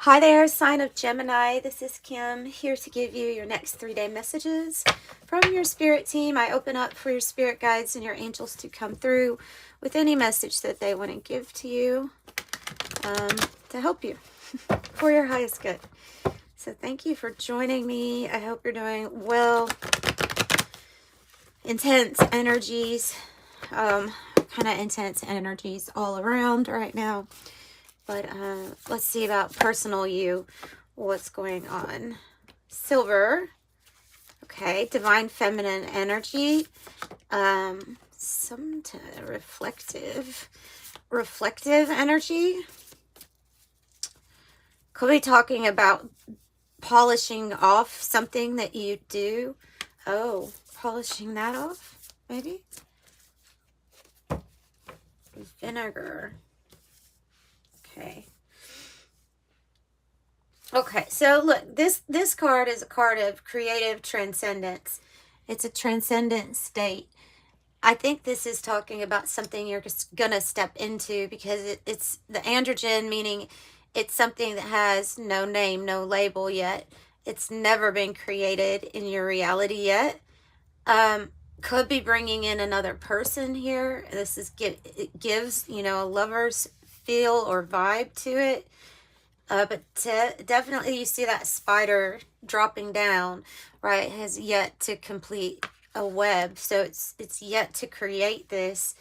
Hi there, sign of Gemini. This is Kim, here to give you your next 3-day messages from your spirit team. I open up for your spirit guides and your angels to come through with any message that they want to give to you to help you for your highest good. So thank you for joining me. I hope you're doing well. Intense energies, kind of intense energies all around right now. But let's see about personal you. What's going on? Silver. Okay. Divine feminine energy. Some reflective energy. Could be talking about polishing off something that you do. Oh, polishing that off, maybe? Vinegar. Okay, so look, this card is a card of creative transcendence. It's a transcendent state. I think this is talking about something you're just gonna step into, because it's the androgen, meaning it's something that has no name, no label yet. It's never been created in your reality yet. Could be bringing in another person here. This is it gives, you know, a lover's feel or vibe to it. But definitely you see that spider dropping down, right? Has yet to complete a web. So it's yet to create this.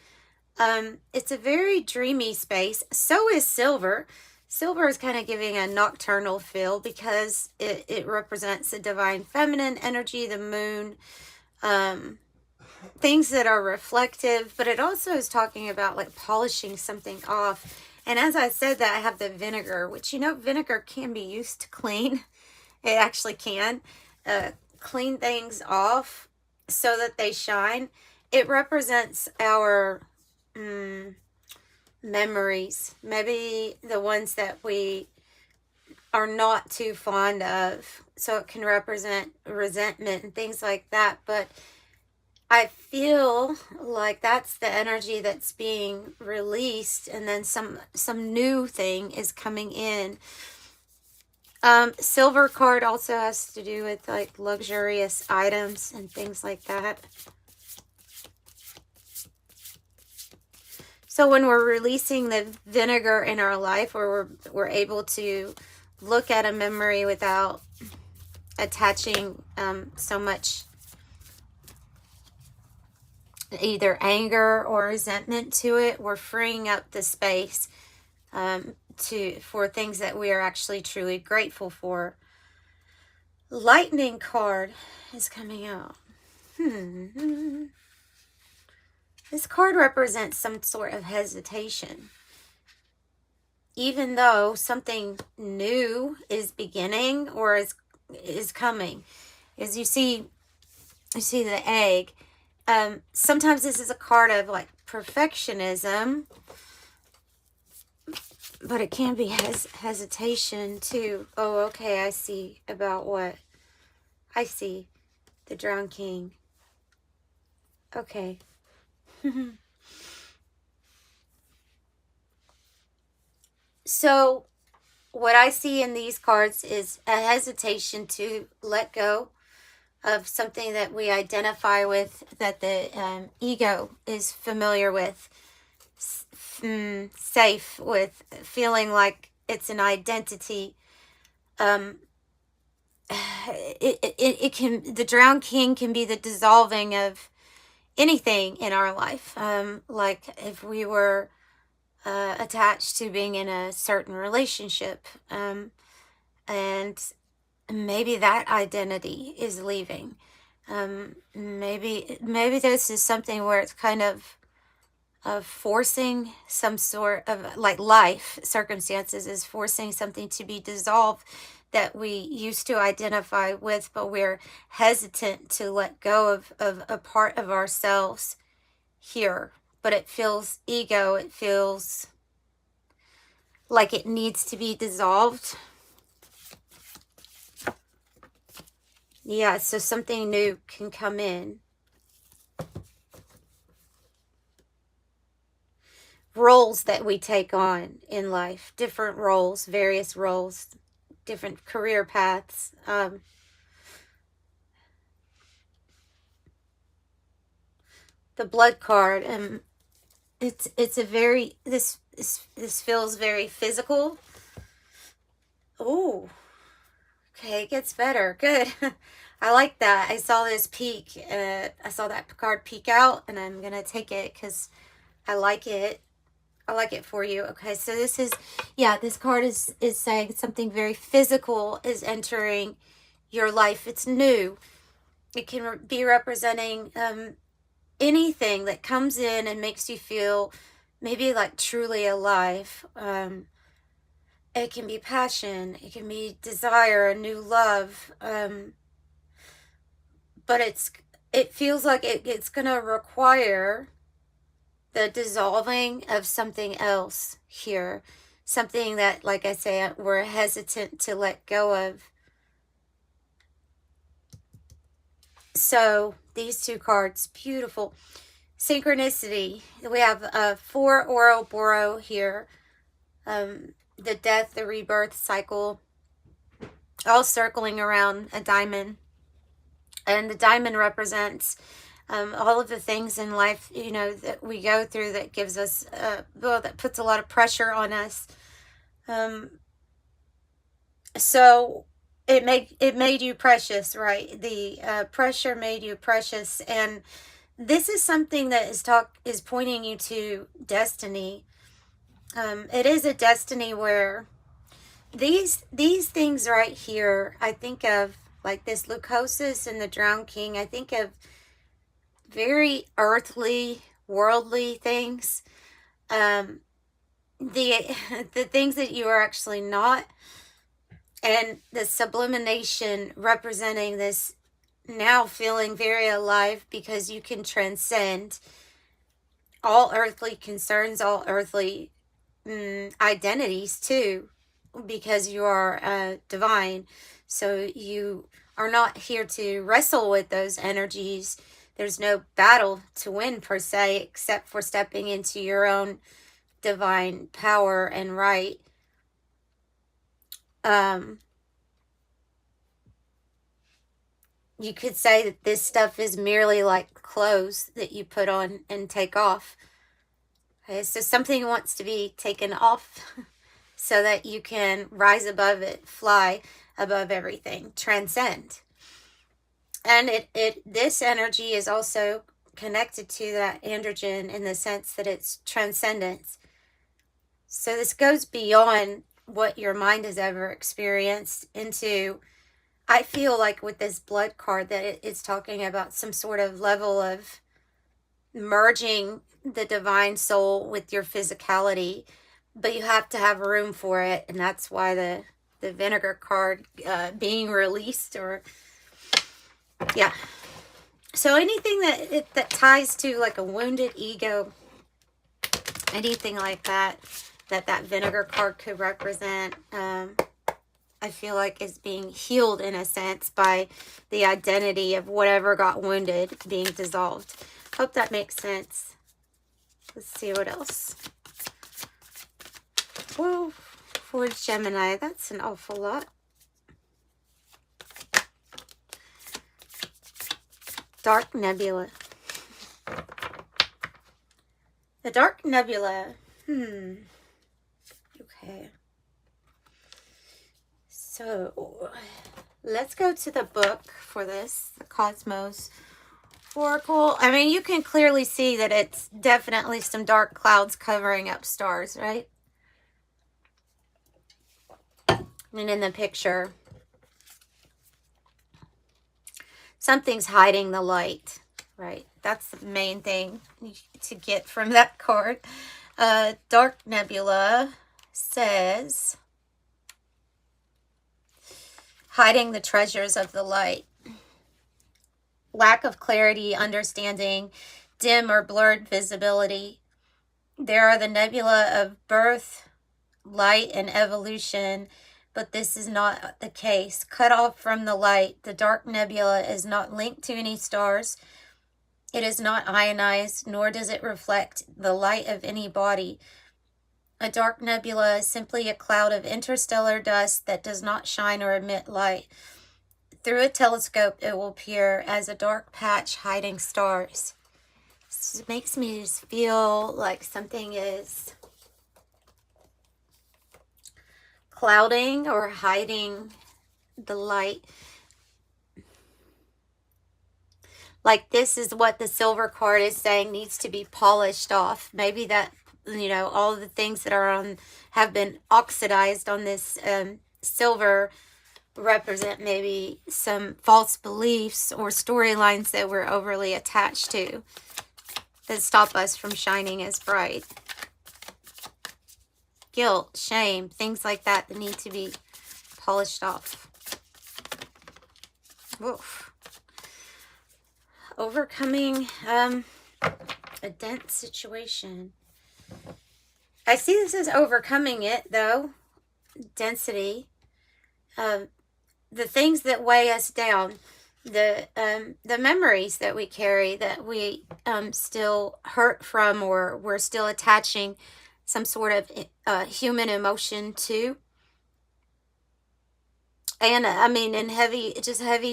It's a very dreamy space. So is silver. Silver is kind of giving a nocturnal feel because it represents the divine feminine energy, the moon, things that are reflective, but it also is talking about like polishing something off. And as I said that, I have the vinegar, which, you know, vinegar can be used to clean. It actually can clean things off so that they shine. It represents our memories, maybe the ones that we are not too fond of. So it can represent resentment and things like that. But I feel like that's the energy that's being released, and then some new thing is coming in. Silver card also has to do with like luxurious items and things like that. So when we're releasing the vinegar in our life, where we're able to look at a memory without attaching so much either anger or resentment to it, we're freeing up the space for things that we are actually truly grateful for. Lightning card is coming out. This card represents some sort of hesitation. Even though something new is beginning or is coming. As you see the egg. Sometimes this is a card of like perfectionism, but it can be hesitation too. Oh, okay, I see about what? I see the drowned king. Okay. So what I see in these cards is a hesitation to let go of something that we identify with, that the ego is familiar with, safe with, feeling like it's an identity. It can, the drowned king can be the dissolving of anything in our life. Like if we were attached to being in a certain relationship, and maybe that identity is leaving. Maybe this is something where it's kind of forcing some sort of like life circumstances is forcing something to be dissolved that we used to identify with, but we're hesitant to let go of a part of ourselves here. But it feels ego, it feels like it needs to be dissolved. Yeah, so something new can come in. Roles that we take on in life, different roles, various roles. different career paths. The blood card, it's a very, this feels very physical. Oh, okay, it gets better. Good. I like that. I saw this peek. I saw that card peek out, and I'm gonna take it because I like it. I like it for you. Okay, so this is, yeah, this card is saying something very physical is entering your life. It's new. It can be representing anything that comes in and makes you feel maybe like truly alive. It can be passion. It can be desire, a new love. But it feels like it's going to require the dissolving of something else here. Something that, like I say, we're hesitant to let go of. So these two cards, beautiful. Synchronicity. We have 4 Ouroboros here. The death, the rebirth cycle, all circling around a diamond. And the diamond represents all of the things in life, you know, that we go through that gives us, well, that puts a lot of pressure on us. So it made you precious, right? The pressure made you precious, and this is something that is pointing you to destiny. It is a destiny where these things right here, I think of like this Leucosis and the Drowned King. I think of very earthly, worldly things. The things that you are actually not, and the sublimation representing this now feeling very alive because you can transcend all earthly concerns, all earthly identities too, because you are divine. So you are not here to wrestle with those energies. There's no battle to win per se, except for stepping into your own divine power and right. You could say that this stuff is merely like clothes that you put on and take off. Okay, so something wants to be taken off so that you can rise above it, fly above everything, transcend. And this energy is also connected to that androgen in the sense that it's transcendence. So this goes beyond what your mind has ever experienced into, I feel like with this blood card that it's talking about some sort of level of merging the divine soul with your physicality, but you have to have room for it, and that's why the vinegar card being released, or yeah. So anything that ties to like a wounded ego, anything like that vinegar card could represent, I feel like is being healed in a sense by the identity of whatever got wounded being dissolved. Hope that makes sense. Let's see what else. Whoa, for Gemini, that's an awful lot. Dark Nebula. The Dark Nebula. Okay. So, let's go to the book for this, the Cosmos Oracle. I mean, you can clearly see that it's definitely some dark clouds covering up stars, right? And in the picture, something's hiding the light, right? That's the main thing to get from that card. Dark Nebula says, hiding the treasures of the light. Lack of clarity, understanding, dim or blurred visibility. There are the nebula of birth, light, and evolution, but this is not the case. Cut off from the light, the dark nebula is not linked to any stars. It is not ionized, nor does it reflect the light of any body. A dark nebula is simply a cloud of interstellar dust that does not shine or emit light. Through a telescope, it will appear as a dark patch hiding stars. It makes me just feel like something is clouding or hiding the light. Like this is what the silver card is saying needs to be polished off. Maybe that, you know, all the things that are on have been oxidized on this silver represent maybe some false beliefs or storylines that we're overly attached to that stop us from shining as bright. Guilt, shame, things like that that need to be polished off. Oof. Overcoming a dense situation. I see this as overcoming it, though. Density. The things that weigh us down. The memories that we carry that we still hurt from, or we're still attaching some sort of human emotion to. And I mean, in heavy,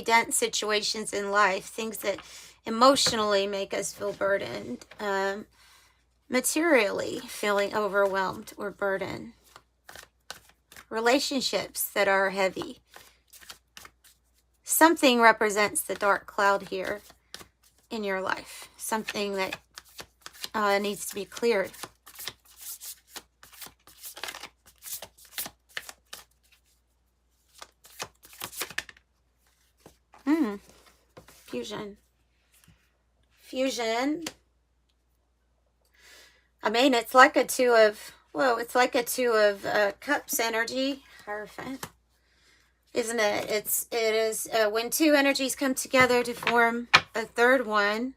dense situations in life, things that emotionally make us feel burdened, materially feeling overwhelmed or burdened, relationships that are heavy. Something represents the dark cloud here in your life. Something that needs to be cleared. Fusion. Fusion. I mean, it's like a two of, it's like a two of cups energy. Hierophant. Isn't it? It is when two energies come together to form a third one.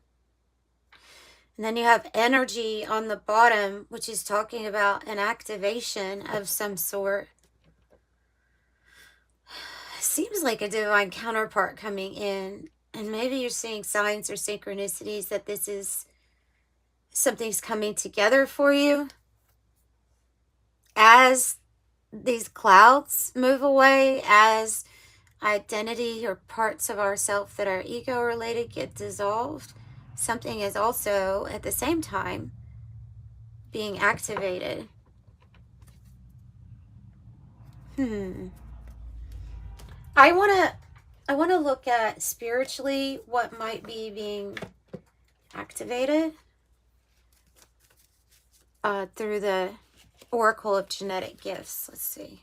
And then you have energy on the bottom, which is talking about an activation of some sort. Seems like a divine counterpart coming in. And maybe you're seeing signs or synchronicities that this is something's coming together for you. As these clouds move away, as identity or parts of ourself that are ego related get dissolved, something is also at the same time being activated. I want to look at spiritually what might be being activated through the Oracle of Genetic Gifts. Let's see.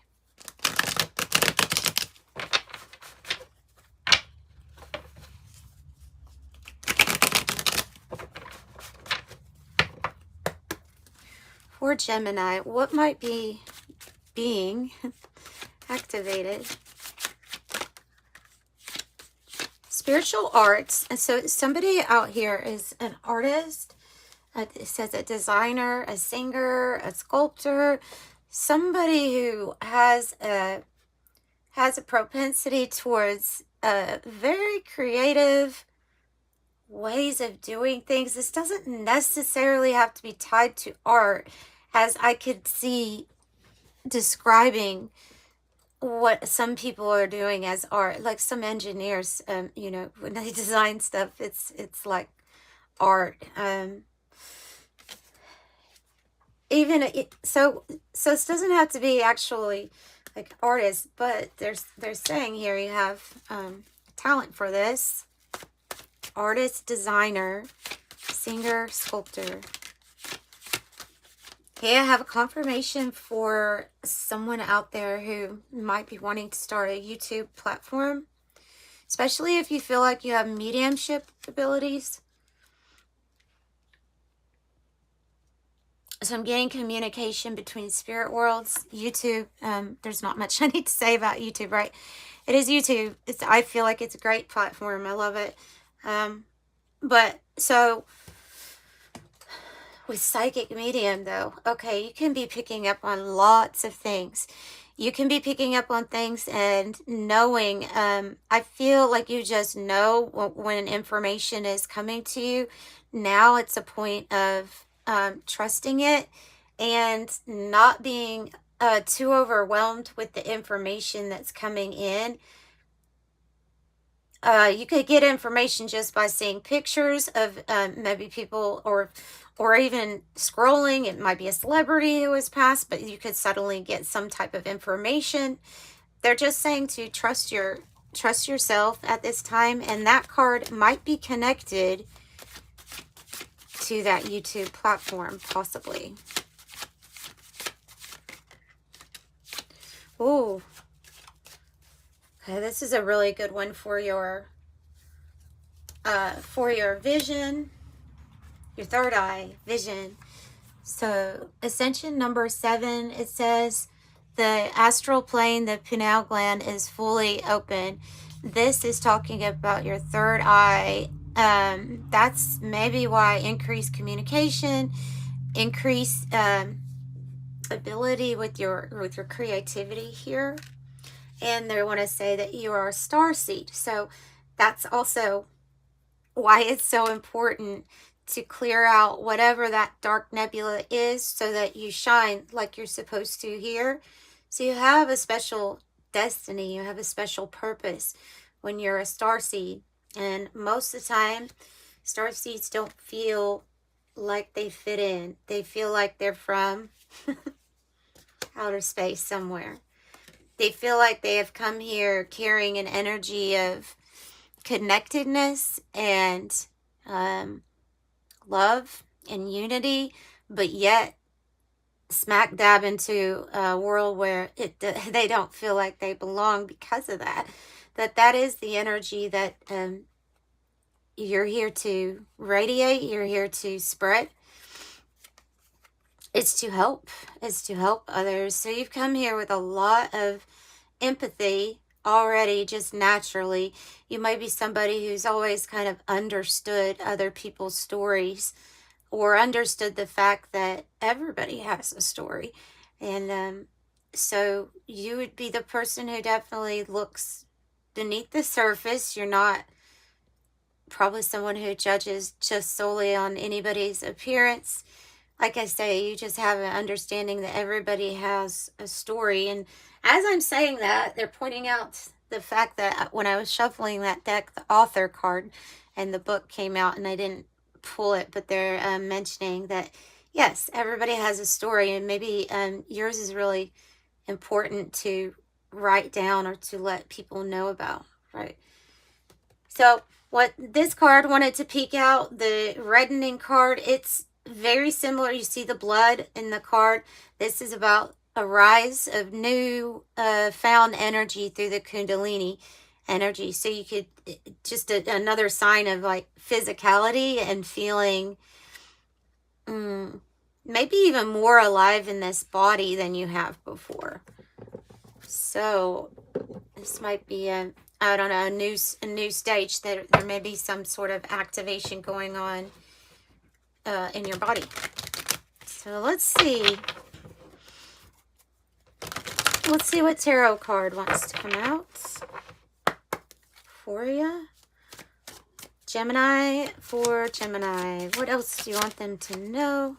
For Gemini, what might be being activated? Spiritual arts. And so somebody out here is an artist. It says a designer, a singer, a sculptor, somebody who has a propensity towards very creative ways of doing things. This doesn't necessarily have to be tied to art, as I could see describing what some people are doing as art. Like some engineers, you know, when they design stuff, it's like art. So this doesn't have to be actually like artists, but they're saying here you have talent for this. Artist, designer, singer, sculptor. Okay, I have a confirmation for someone out there who might be wanting to start a YouTube platform, especially if you feel like you have mediumship abilities. So I'm getting communication between spirit worlds. YouTube, there's not much I need to say about YouTube, right? It is YouTube. I feel like it's a great platform. I love it. But so with psychic medium though, okay, you can be picking up on lots of things. You can be picking up on things and knowing, I feel like you just know when information is coming to you. Now it's a point of trusting it and not being too overwhelmed with the information that's coming in. You could get information just by seeing pictures of maybe people, or even scrolling. It might be a celebrity who has passed, but you could suddenly get some type of information. They're just saying to trust yourself at this time, and that card might be connected to that YouTube platform, possibly. Oh, okay, this is a really good one for your vision, your third eye vision. So ascension number 7, it says the astral plane, the pineal gland, is fully open. This is talking about your third eye. That's maybe why increased communication, increased ability with your creativity here. And they want to say that you are a starseed. So that's also why it's so important to clear out whatever that dark nebula is, so that you shine like you're supposed to here. So you have a special destiny, you have a special purpose when you're a starseed. And most of the time, starseeds don't feel like they fit in. They feel like they're from outer space somewhere. They feel like they have come here carrying an energy of connectedness and love and unity, but yet smack dab into a world where they don't feel like they belong because of that. That is the energy that you're here to radiate, you're here to spread. It's to help others. So you've come here with a lot of empathy already, just naturally. You might be somebody who's always kind of understood other people's stories, or understood the fact that everybody has a story. And so you would be the person who definitely looks beneath the surface. You're not probably someone who judges just solely on anybody's appearance. Like I say, you just have an understanding that everybody has a story. And as I'm saying that, they're pointing out the fact that when I was shuffling that deck, the author card and the book came out, and I didn't pull it, but they're mentioning that, yes, everybody has a story, and maybe yours is really important to write down or to let people know about, right? So what this card wanted to peek out, the reddening card, it's very similar. You see the blood in the card. This is about a rise of new found energy through the Kundalini energy. So you could just another sign of like physicality and feeling maybe even more alive in this body than you have before. So this might be I don't know, a new stage. That there may be some sort of activation going on in your body. So let's see. Let's see what tarot card wants to come out for you. Gemini, for Gemini. What else do you want them to know?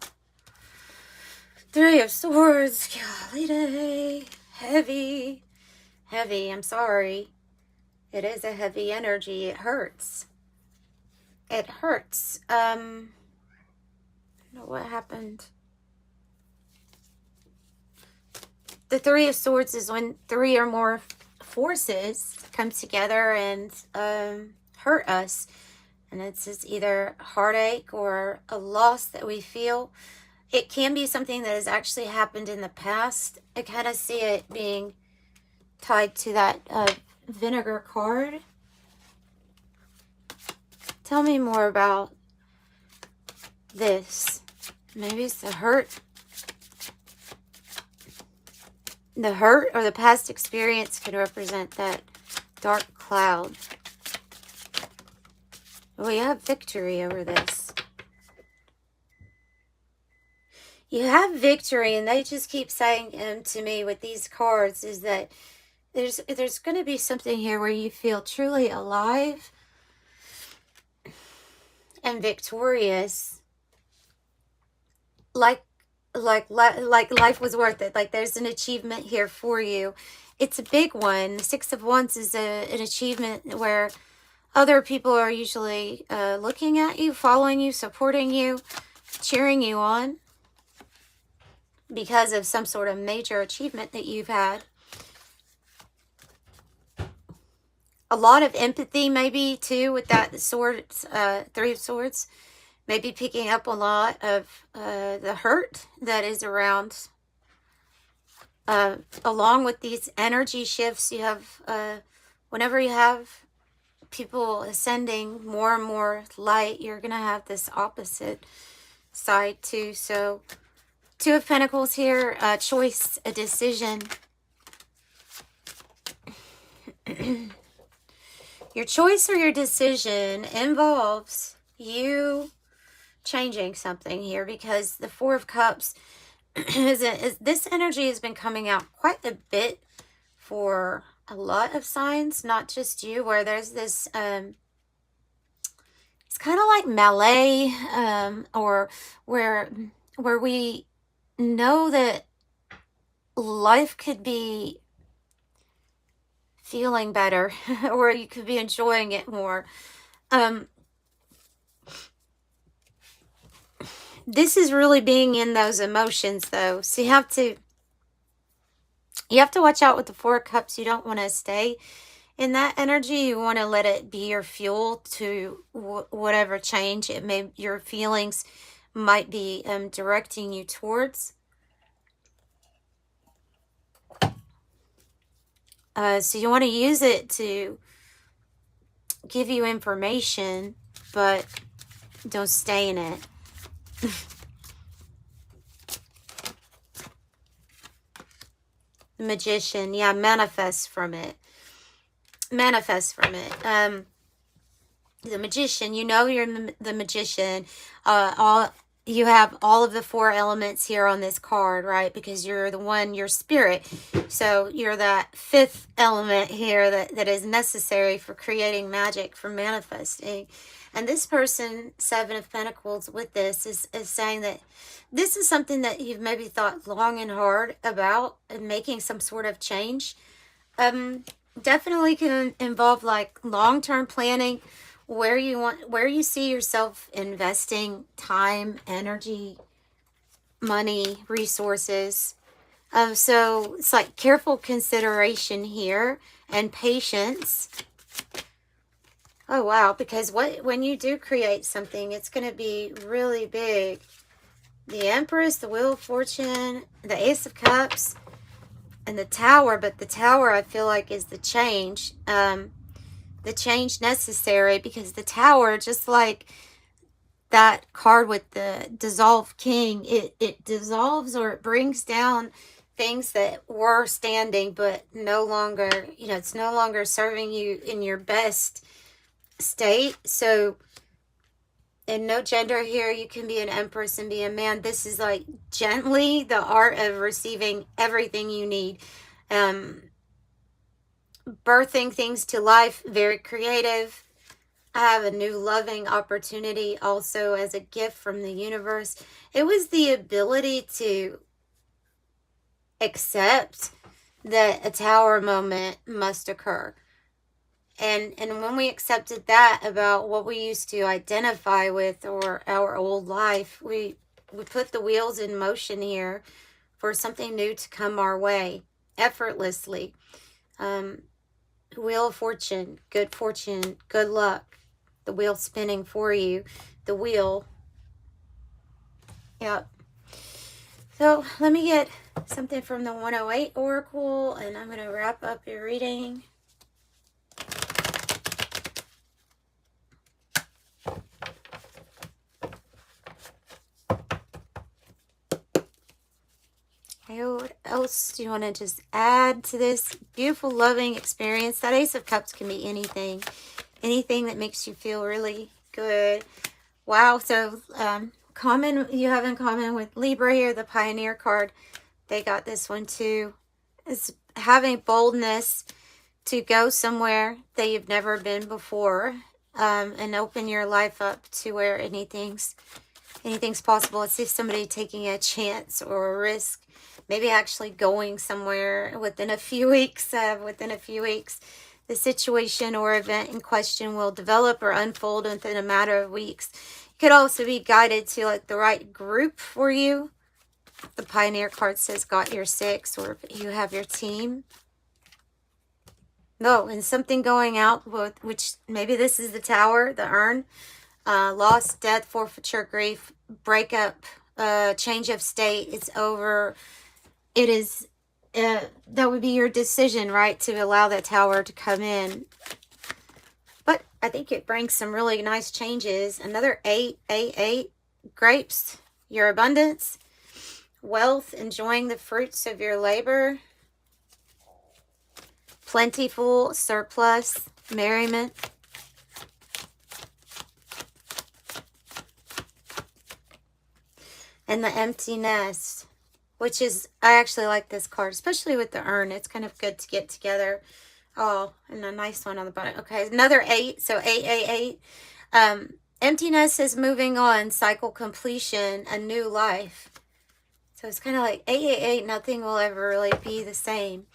3 of Swords. Golly day. Heavy. Heavy, I'm sorry. It is a heavy energy. It hurts. It hurts. I don't know what happened. The 3 of Swords is when 3 or more forces come together and hurt us. And it's either heartache or a loss that we feel. It can be something that has actually happened in the past. I kind of see it being tied to that vinegar card. Tell me more about this. Maybe it's the hurt. The hurt or the past experience can represent that dark cloud. Well, you have victory over this. You have victory, and they just keep saying to me with these cards is that there's going to be something here where you feel truly alive and victorious, like like life was worth it. Like there's an achievement here for you. It's a big one. The Six of Wands is an achievement where other people are usually looking at you, following you, supporting you, cheering you on because of some sort of major achievement that you've had. A lot of empathy maybe too with that swords, Three of Swords. Maybe picking up a lot of the hurt that is around. Along with these energy shifts, you have, whenever you have people ascending more and more light, you're going to have this opposite side too. So, Two of Pentacles here, a choice, a decision. Your choice or your decision involves you changing something here, because the Four of Cups this energy has been coming out quite a bit for a lot of signs, not just you, where there's this it's kind of like melee, or where we know that life could be feeling better or you could be enjoying it more. This is really being in those emotions though, so you have to watch out with the Four of Cups. You don't want to stay in that energy. You want to let it be your fuel to whatever change it may, your feelings might be directing you towards. So you want to use it to give you information, but don't stay in it. Magician, yeah, manifest from it. Manifest from it. The Magician, you know you're the Magician. You have all of the four elements here on this card, right? Because you're the one, you're spirit. So you're that fifth element here that is necessary for creating magic, for manifesting. And this person, Seven of Pentacles, with this is saying that this is something that you've maybe thought long and hard about, and making some sort of change. Definitely can involve like long-term planning, where you see yourself investing time, energy, money, resources. So it's like careful consideration here and patience. Oh wow, because when you do create something, it's going to be really big. The Empress, the Wheel of Fortune, the Ace of Cups, and the Tower. But the Tower, I feel like, is the change. The change necessary, because the Tower, just like that card with the dissolved king, it dissolves, or it brings down things that were standing but no longer, it's no longer serving you in your best state. So, and no gender here, you can be an empress and be a man. This is like gently the art of receiving everything you need. Birthing things to life, very creative. I have a new loving opportunity also as a gift from the universe. It was the ability to accept that a Tower moment must occur. And when we accepted that about what we used to identify with, or our old life, we put the wheels in motion here for something new to come our way effortlessly. Wheel of Fortune, good luck. The wheel spinning for you. The wheel. Yep. So let me get something from the 108 Oracle, and I'm going to wrap up your reading. What else do you want to just add to this beautiful, loving experience? That Ace of Cups can be anything. Anything that makes you feel really good. Wow. So, you have in common with Libra here, the Pioneer card. They got this one too. It's having boldness to go somewhere that you've never been before. And open your life up to where anything's Anything's possible. Let's see if somebody taking a chance or a risk, maybe actually going somewhere within a few weeks. The situation or event in question will develop or unfold within a matter of weeks. You could also be guided to like the right group for you. The Pioneer card says got your 6, or you have your team. No, and something going out with, which maybe this is the Tower, the urn. Loss, death, forfeiture, grief, breakup, change of state. It's over. It is, that would be your decision, right? To allow that Tower to come in. But I think it brings some really nice changes. Another 8, 8, 8. Grapes, your abundance. Wealth, enjoying the fruits of your labor. Plentiful, surplus, merriment. And the empty nest, which is, I actually like this card, especially with the urn. It's kind of good to get together. Oh, and a nice one on the bottom. Okay, another 8, so 8, 8, 8. Emptiness is moving on, cycle completion, a new life. So it's kind of like 8, 8, 8, nothing will ever really be the same.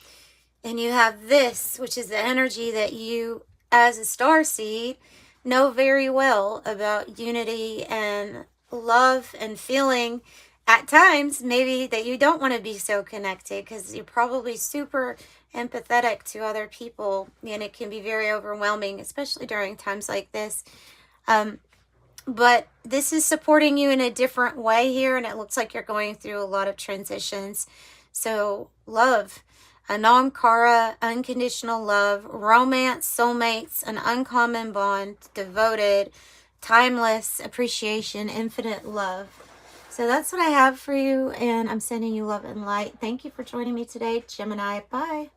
And you have this, which is the energy that you, as a starseed, know very well about unity and love and feeling at times maybe that you don't want to be so connected because you're probably super empathetic to other people, and it can be very overwhelming, especially during times like this. But this is supporting you in a different way here, and it looks like you're going through a lot of transitions. So love, Anam Kara, unconditional love, romance, soulmates, an uncommon bond, devoted, timeless appreciation, infinite love. So that's what I have for you, and I'm sending you love and light. Thank you for joining me today, Gemini. Bye.